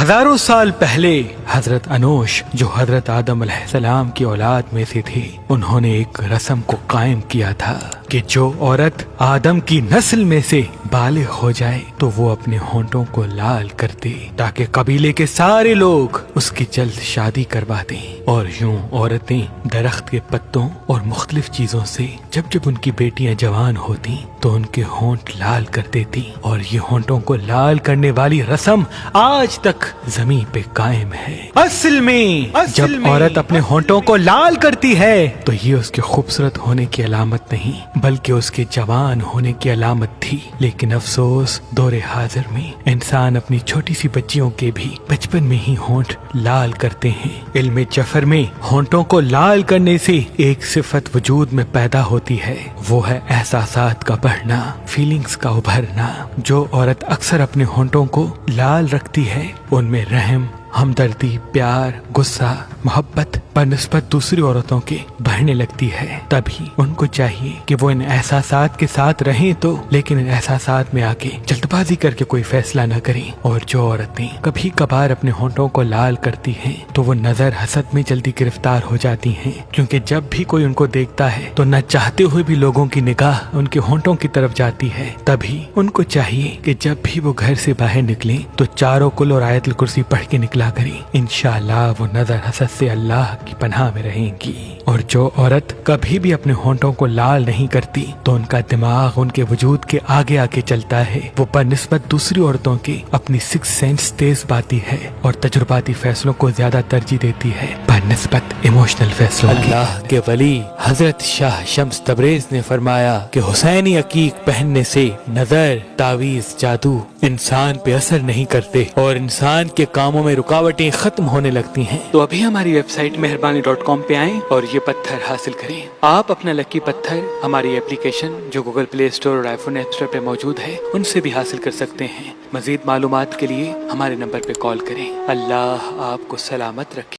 हजारों साल पहले हजरत अनोश, जो हजरत आदम अलैहिस्सलाम की औलाद में से थे, उन्होंने एक रस्म को कायम किया था कि जो औरत आदम की नस्ल में से बालिग हो जाए तो वो अपने होंठों को लाल कर दे ताकि कबीले के सारे लोग उसकी जल्द शादी करवा दें। और यूं औरतें दरख्त के पत्तों और मुख्तलिफ चीजों से जब जब उनकी बेटियां जवान होती तो उनके होंठ लाल कर देती, और ये होंठों को लाल करने वाली रस्म आज तक जमीन पे कायम है। असल में जब औरत अपने होंठों को लाल करती है तो ये उसके खूबसूरत होने की अलामत नहीं बल्कि उसके जवान होने की अलामत थी। लेकिन अफसोस दौरे हाजिर में इंसान अपनी छोटी सी बच्चियों के भी बचपन में ही होंठ लाल करते हैं। इल्म जफर में होंठों को लाल करने से एक सिफत वजूद में पैदा होती है, वो है एहसासात का बढ़ना, फीलिंग्स का उभरना। जो औरत अक्सर अपने होंठों को लाल रखती है उनमें रहम, हमदर्दी, प्यार, गुस्सा, मोहब्बत बनिस्बत दूसरी औरतों के बढ़ने लगती है। तभी उनको चाहिए कि वो इन एहसासात के साथ रहें तो, लेकिन इन एहसासात में आके जल्दबाजी करके कोई फैसला न करें। और जो औरतें कभी कभार अपने होंठों को लाल करती हैं तो वो नजर हसद में जल्दी गिरफ्तार हो जाती हैं, क्योंकि जब भी कोई उनको देखता है तो न चाहते हुए भी लोगों की निगाह उनके होंठों की तरफ जाती है। तभी उनको चाहिए कि जब भी वो घर से बाहर निकले तो चारों कुल और आयतुल कुर्सी पढ़ के निकला करें। इंशाअल्लाह वो नजर हसद से अल्लाह की पनाह में रहेंगी। और जो औरत कभी भी अपने होंठों को लाल नहीं करती तो उनका दिमाग उनके वजूद के आगे आगे चलता है। वो बनिस्बत दूसरी औरतों के अपनी सिक्स सेंस तेज पाती है और तजुर्बाती फैसलों को ज्यादा तरजीह देती है बनिस्बत इमोशनल फैसलों के। अल्लाह के वली हजरत शाह शम्स तबरेज ने फरमाया कि हुसैनी अकीक पहनने से नजर, तावीज, जादू इंसान पे असर नहीं करते और इंसान के कामों में रुकावटें खत्म होने लगती हैं। तो अभी हमारी वेबसाइट मेहरबानी.com पे आएं और ये पत्थर हासिल करें। आप अपना लकी पत्थर हमारी एप्लीकेशन जो गूगल प्ले स्टोर और आईफोन ऐप स्टोर पे मौजूद है उनसे भी हासिल कर सकते हैं। मजीद मालूमात के लिए हमारे नंबर पे कॉल करें। अल्लाह आपको सलामत रखे।